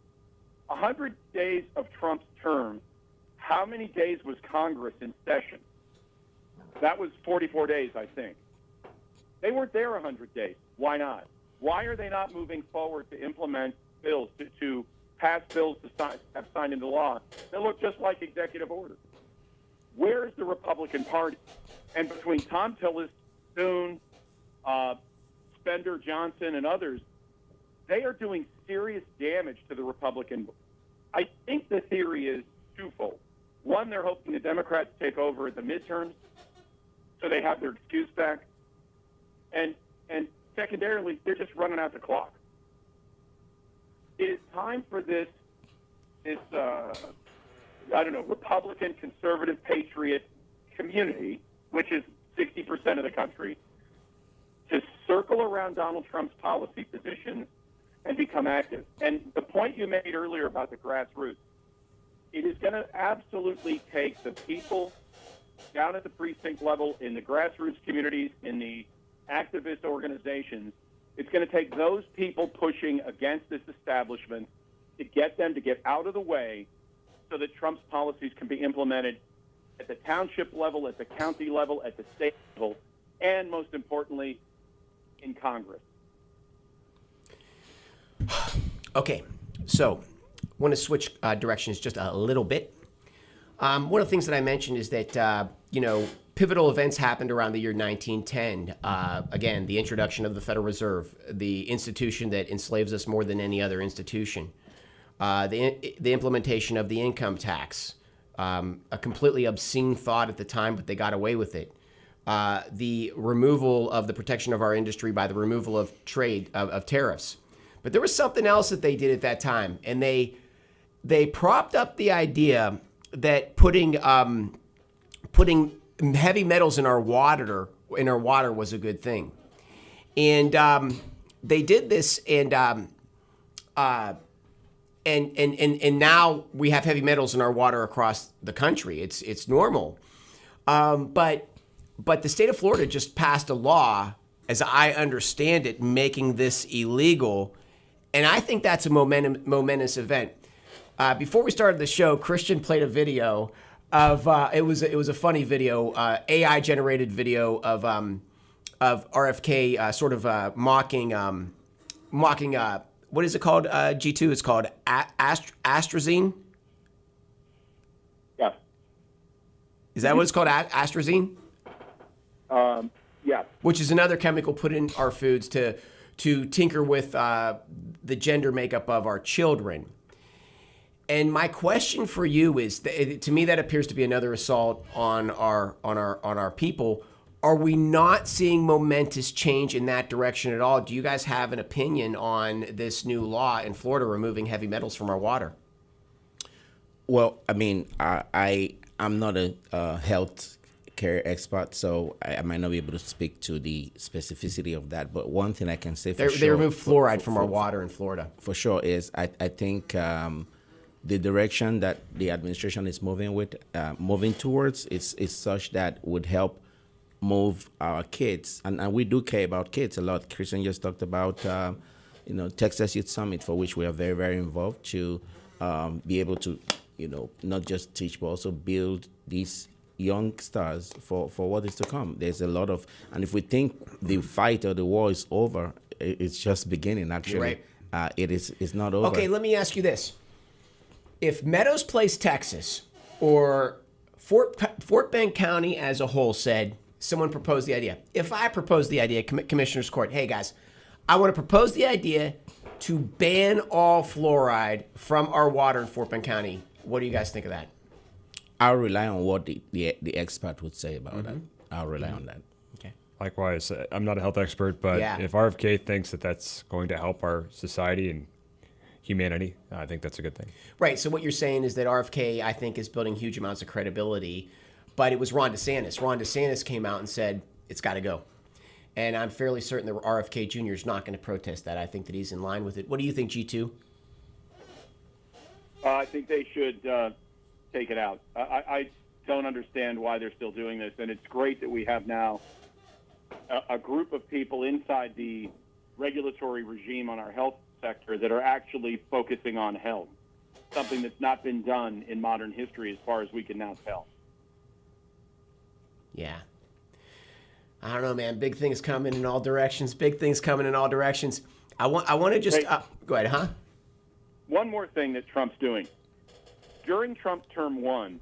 100 days of Trump's term, how many days was Congress in session? That was 44 days, I think. They weren't there 100 days. Why not? Why are they not moving forward to implement bills, to pass bills to have signed into law that look just like executive orders? Where is the Republican Party? And between Tom Tillis, Thune, Spender, Johnson, and others, they are doing serious damage to the Republican. I think the theory is twofold. One, they're hoping the Democrats take over at the midterms so they have their excuse back. And secondarily, they're just running out the clock. It is time for this Republican, conservative, patriot community, which is 60% of the country, to circle around Donald Trump's policy positions and become active. And the point you made earlier about the grassroots, it is going to absolutely take the people down at the precinct level, in the grassroots communities, in the activist organizations. It's going to take those people pushing against this establishment to get them to get out of the way so that Trump's policies can be implemented at the township level, at the county level, at the state level, and most importantly, in Congress. Okay, so I want to switch directions just a little bit. One of the things that I mentioned is that, pivotal events happened around the year 1910. Again, the introduction of the Federal Reserve, the institution that enslaves us more than any other institution. The implementation of the income tax, a completely obscene thought at the time, but they got away with it. The removal of the protection of our industry by the removal of trade, of tariffs. But there was something else that they did at that time, and they propped up the idea that putting heavy metals in our water was a good thing, and they did this, and now we have heavy metals in our water across the country. It's normal, but the state of Florida just passed a law, as I understand it, making this illegal. And I think that's a momentous event. Before we started the show, Christian played a video of it was a funny video, AI generated video of RFK sort of mocking what is it called? G2. It's called astrazine. Yeah. Is that what it's called? Astrazine. Yeah. Which is another chemical put in our foods to tinker with the gender makeup of our children. And my question for you is, to me, that appears to be another assault on our people. Are we not seeing momentous change in that direction at all? Do you guys have an opinion on this new law in Florida removing heavy metals from our water? Well, I mean, I'm not a health care expert, so I might not be able to speak to the specificity of that. But one thing I can say for sure, they removed fluoride from our water in Florida. For sure, is I think the direction that the administration is moving towards is such that would help move our kids, and we do care about kids a lot. Christian just talked about Texas Youth Summit, for which we are very, very involved, to be able to not just teach but also build these young stars for what is to come. There's a lot of, and if we think the fight or the war is over, it's just beginning. Actually, right. It's not over. Okay, let me ask you this: if Meadows Place, Texas, or Fort Bend County as a whole said, someone proposed the idea. If I proposed the idea, Commissioner's Court, hey guys, I want to propose the idea to ban all fluoride from our water in Fort Bend County. What do you guys think of that? I'll rely on what the expert would say about that. I'll rely on that. Okay. Likewise, I'm not a health expert, but if RFK thinks that that's going to help our society and humanity, I think that's a good thing. Right. So what you're saying is that RFK, I think, is building huge amounts of credibility, but it was Ron DeSantis. Ron DeSantis came out and said it's got to go. And I'm fairly certain that RFK Jr. is not going to protest that. I think that he's in line with it. What do you think, G2? I think they should take it out. I don't understand why they're still doing this, and it's great that we have now a group of people inside the regulatory regime on our health sector that are actually focusing on health, something that's not been done in modern history as far as we can now tell. Yeah. I don't know, man. Big things coming in all directions. Big things coming in all directions. I want to just go ahead, huh? One more thing that Trump's doing. During Trump's term 1,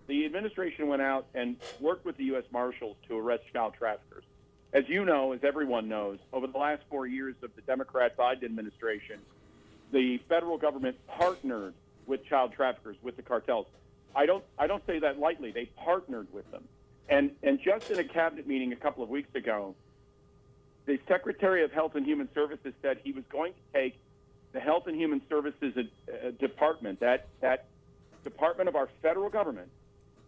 the administration went out and worked with the U.S. Marshals to arrest child traffickers. As you know, as everyone knows, over the last 4 years of the Democrat-Biden administration, the federal government partnered with child traffickers, with the cartels. I don't say that lightly. They partnered with them. And just in a cabinet meeting a couple of weeks ago, the Secretary of Health and Human Services said he was going to take the Health and Human Services department, that department of our federal government,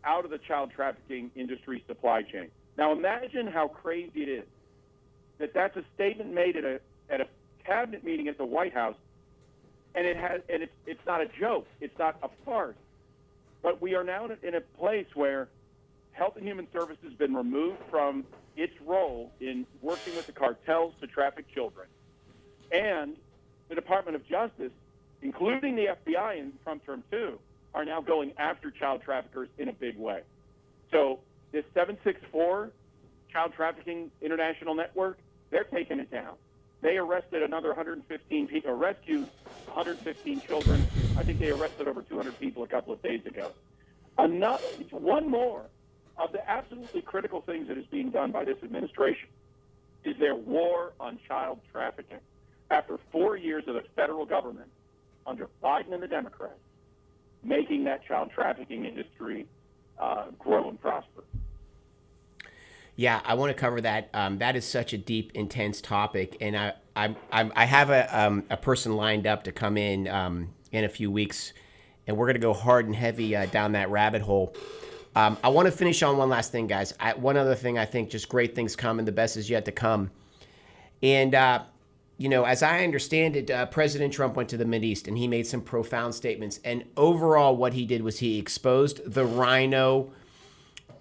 out of the child trafficking industry supply chain. Now imagine how crazy it is that that's a statement made at a cabinet meeting at the White House, and it's not a joke, it's not a farce. But we are now in a place where Health and Human Services has been removed from its role in working with the cartels to traffic children. And the Department of Justice, including the FBI in Trump Term 2, are now going after child traffickers in a big way. So this 764 Child Trafficking International Network, they're taking it down. They arrested another 115 people, or rescued 115 children. I think they arrested over 200 people a couple of days ago. One more of the absolutely critical things that is being done by this administration is their war on child trafficking. After 4 years of the federal government under Biden and the Democrats making that child trafficking industry grow and prosper. Yeah, I want to cover that. That is such a deep, intense topic, and I have a person lined up to come in a few weeks, and we're going to go hard and heavy down that rabbit hole. I want to finish on one last thing, guys. One other thing, I think just great things come, and the best is yet to come. And as I understand it, President Trump went to the Mideast, and he made some profound statements. And overall, what he did was he exposed the rhino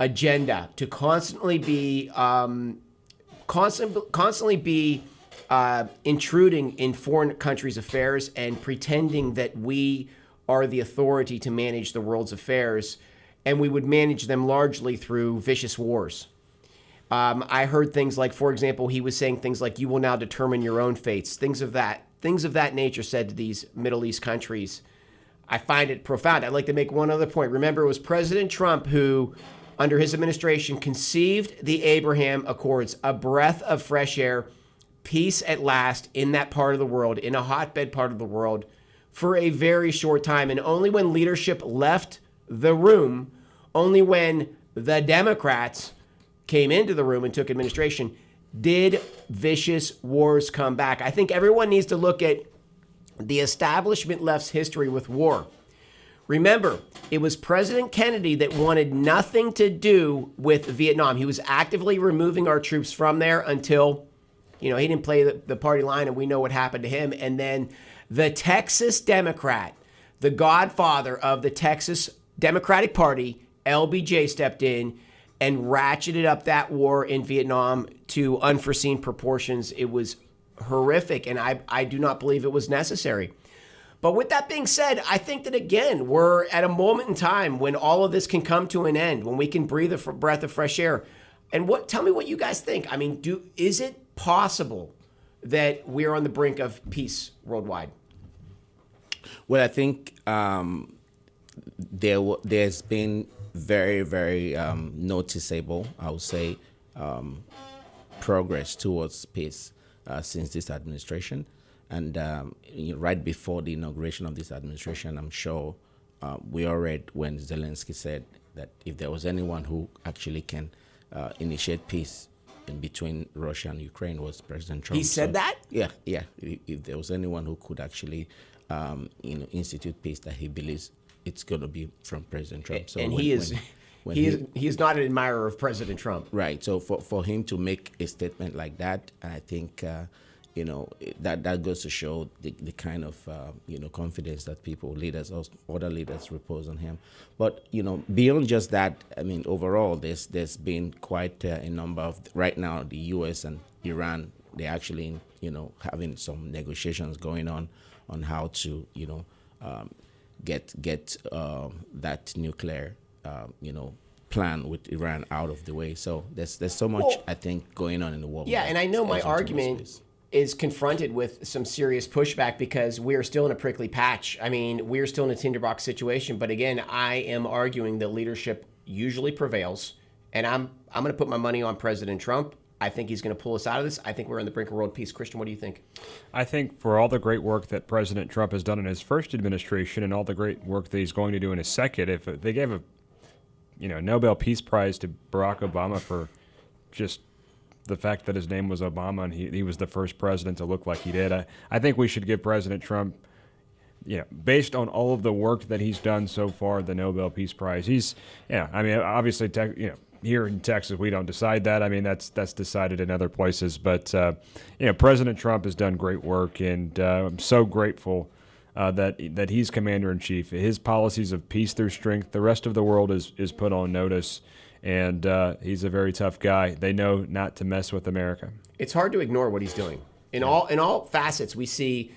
agenda to constantly be intruding in foreign countries' affairs and pretending that we are the authority to manage the world's affairs, and we would manage them largely through vicious wars. I heard things like, for example, he was saying things like, "You will now determine your own fates," things of that nature said to these Middle East countries. I find it profound. I'd like to make one other point. Remember, it was President Trump who, under his administration, conceived the Abraham Accords, a breath of fresh air, peace at last in that part of the world, in a hotbed part of the world, for a very short time. And only when leadership left the room, only when the Democrats came into the room and took administration, did vicious wars come back. I think everyone needs to look at the establishment left's history with war. Remember, it was President Kennedy that wanted nothing to do with Vietnam. He was actively removing our troops from there until, he didn't play the party line, and we know what happened to him. And then the Texas Democrat, the godfather of the Texas Democratic Party, LBJ, stepped in and ratcheted up that war in Vietnam to unforeseen proportions. It was horrific, and I do not believe it was necessary. But with that being said, I think that, again, we're at a moment in time when all of this can come to an end, when we can breathe a breath of fresh air. And tell me what you guys think. I mean, is it possible that we're on the brink of peace worldwide? Well, I think there's been very, very noticeable, I would say, progress towards peace since this administration. And right before the inauguration of this administration, I'm sure we all read when Zelensky said that if there was anyone who actually can initiate peace in between Russia and Ukraine, was President Trump. He said that? Yeah. If there was anyone who could actually institute peace, that he believes it's going to be from President Trump. So he is not an admirer of President Trump. Right. So for him to make a statement like that, I think that goes to show the kind of confidence that other leaders repose on him. But beyond just that, I mean, overall, there's been quite a number of, right now, the U.S. and Iran, they're actually having some negotiations going on how to get that nuclear plan with Iran out of the way. So there's so much, I think, going on in the world. Yeah, and I know my argument is confronted with some serious pushback because we are still in a prickly patch. I mean, we're still in a tinderbox situation. But again, I am arguing that leadership usually prevails, and I'm going to put my money on President Trump. I think he's going to pull us out of this. I think we're on the brink of world peace. Christian, what do you think? I think for all the great work that President Trump has done in his first administration and all the great work that he's going to do in his second, if they gave a Nobel Peace Prize to Barack Obama for just the fact that his name was Obama and he was the first president to look like he did, I think we should give President Trump, based on all of the work that he's done so far, the Nobel Peace Prize. Obviously, here in Texas, we don't decide that. I mean, that's decided in other places. But, President Trump has done great work, and I'm so grateful that he's commander in chief. His policies of peace through strength. The rest of the world is put on notice, and he's a very tough guy. They know not to mess with America. It's hard to ignore what he's doing. In all facets, we see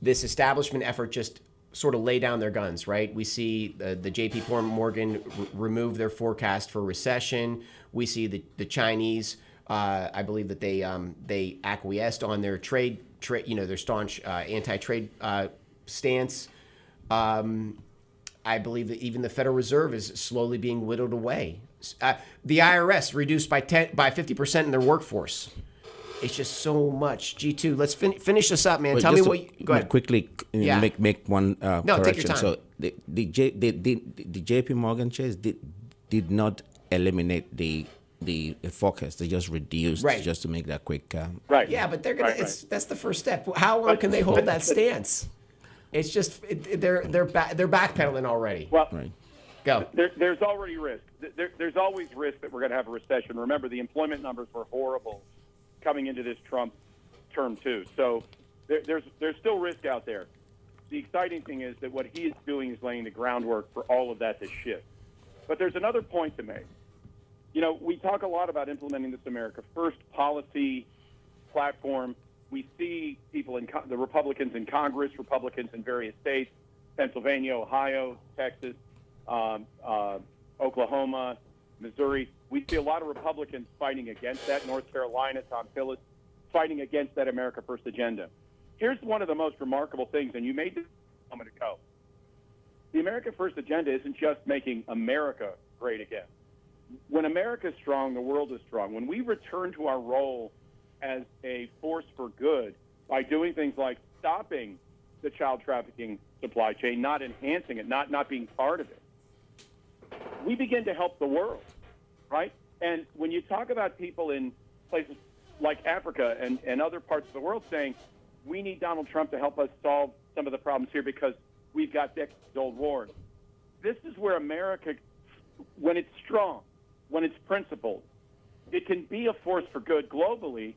this establishment effort just sort of lay down their guns, right? We see the J.P. Morgan remove their forecast for recession. We see the Chinese. I believe that they acquiesced on their their staunch anti-trade stance. I believe that even the Federal Reserve is slowly being whittled away. The IRS reduced by 50% in their workforce. It's just so much. G2, let's finish this up, man. Wait, Tell me what you... Go ahead. Quickly make one No, correction. take your time. So the J.P. Morgan shares did not eliminate the forecast. They just reduced just to make that quick. Right. Yeah, but they're gonna. That's the first step. How long can they hold that stance? It's just they're backpedaling already. Well, Go. There's already risk. There's always risk that we're going to have a recession. Remember, the employment numbers were horrible coming into this Trump term too. So there's still risk out there. The exciting thing is that what he is doing is laying the groundwork for all of that to shift. But there's another point to make. You know, we talk a lot about implementing this America First policy platform. We see people the Republicans in Congress, Republicans in various states, Pennsylvania, Ohio, Texas, Oklahoma, Missouri. We see a lot of Republicans fighting against that. North Carolina, Tom Tillis, fighting against that America First agenda. Here's one of the most remarkable things, and you made this a moment ago. The America First agenda isn't just making America great again. When America is strong, the world is strong. When we return to our role as a force for good by doing things like stopping the child trafficking supply chain, not enhancing it, not being part of it, we begin to help the world, right? And when you talk about people in places like Africa and other parts of the world saying, we need Donald Trump to help us solve some of the problems here because we've got decades-old wars. This is where America, when it's strong, when it's principled, it can be a force for good globally.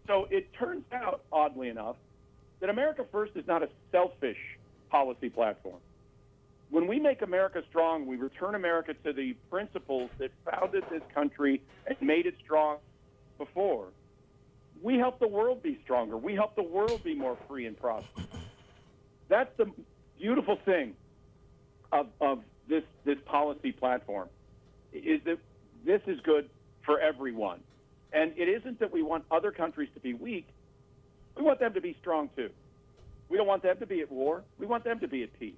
So it turns out, oddly enough, that America First is not a selfish policy platform. When we make America strong, we return America to the principles that founded this country and made it strong before. We help the world be stronger. We help the world be more free and prosperous. That's the beautiful thing of this policy platform, is that this is good for everyone. And it isn't that we want other countries to be weak. We want them to be strong, too. We don't want them to be at war. We want them to be at peace.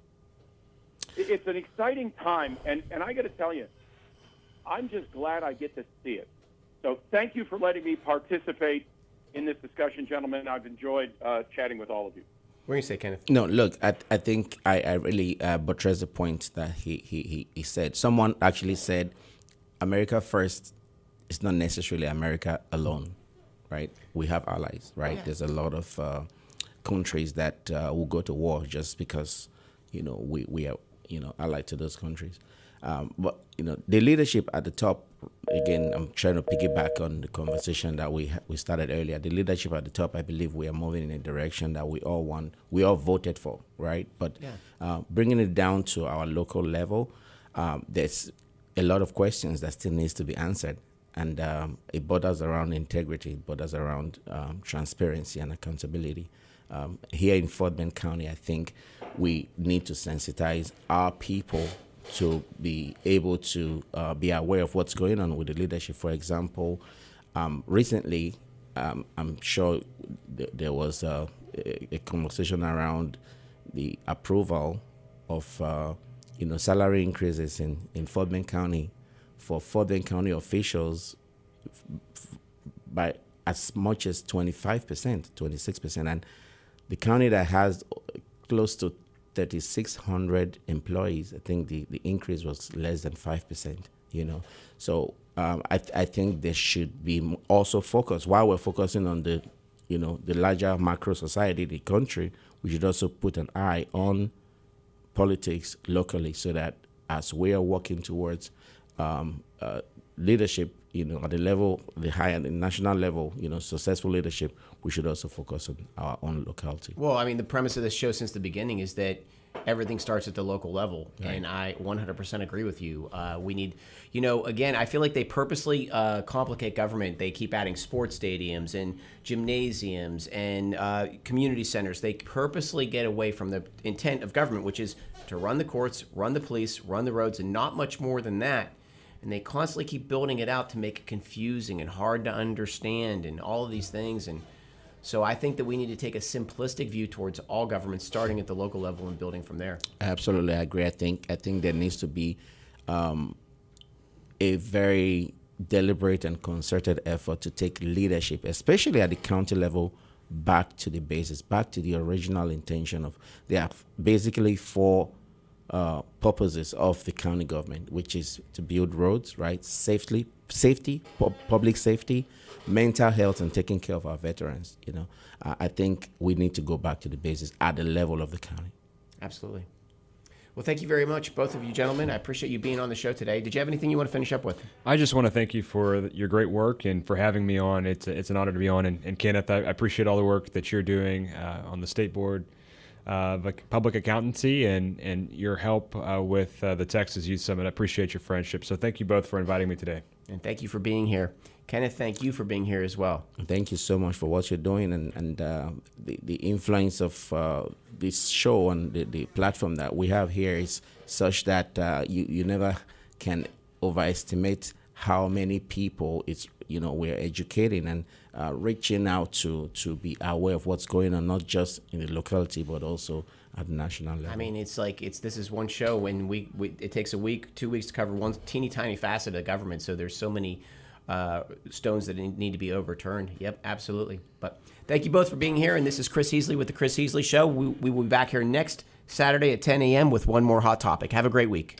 It's an exciting time, and I got to tell you, I'm just glad I get to see it. So thank you for letting me participate in this discussion, gentlemen. I've enjoyed chatting with all of you. What do you say, Kenneth? No, look, I think I really buttress the point that he said. Someone actually said, America First is not necessarily America alone, right? We have allies, right? Yeah. There's a lot of countries that will go to war just because, we are, allied to those countries. But, the leadership at the top, again, I'm trying to piggyback on the conversation that we started earlier. The leadership at the top, I believe we are moving in a direction that we all want, we all voted for, right? But bringing it down to our local level, there's a lot of questions that still needs to be answered. And it borders around integrity, it borders around transparency and accountability. Here in Fort Bend County, I think we need to sensitize our people to be able to be aware of what's going on with the leadership. For example, recently, I'm sure there was a conversation around the approval of salary increases in Fort Bend County for Fort Bend County officials by as much as 25%, 26%. And the county that has close to 3,600 employees, I think the increase was less than 5%, So I think there should be also focus. While we're focusing on the larger macro society, the country, we should also put an eye on politics locally so that as we are working towards leadership at the level, the higher, the national level, successful leadership, we should also focus on our own locality. Well, I mean, the premise of this show since the beginning is that everything starts at the local level, and I 100% agree with you. We need, again, I feel like they purposely complicate government. They keep adding sports stadiums and gymnasiums and community centers. They purposely get away from the intent of government, which is to run the courts, run the police, run the roads, and not much more than that. And they constantly keep building it out to make it confusing and hard to understand and all of these things. And so I think that we need to take a simplistic view towards all governments, starting at the local level and building from there. Absolutely, I agree. I think there needs to be a very deliberate and concerted effort to take leadership, especially at the county level, back to the basis, back to the original intention of. There are basically four purposes of the county government, which is to build roads, right? Safety, public safety, mental health, and taking care of our veterans. I think we need to go back to the basis at the level of the county. Absolutely. Well, thank you very much, both of you gentlemen. I appreciate you being on the show today. Did you have anything you want to finish up with? I just want to thank you for your great work and for having me on. It's an honor to be on. And Kenneth, I appreciate all the work that you're doing on the state board of public accountancy and your help with the Texas Youth Summit. I appreciate your friendship. So thank you both for inviting me today. And thank you for being here. Kenneth, thank you for being here as well. Thank you so much for what you're doing and the influence of this show and the platform that we have here is such that you never can overestimate how many people we're educating and reaching out to be aware of what's going on, not just in the locality, but also at the national level. I mean, this is one show, and it takes a week, 2 weeks to cover one teeny tiny facet of the government. So there's so many stones that need to be overturned. Yep, absolutely. But thank you both for being here. And this is Chris Heasley with the Chris Heasley Show. We will be back here next Saturday at 10 a.m. with one more hot topic. Have a great week.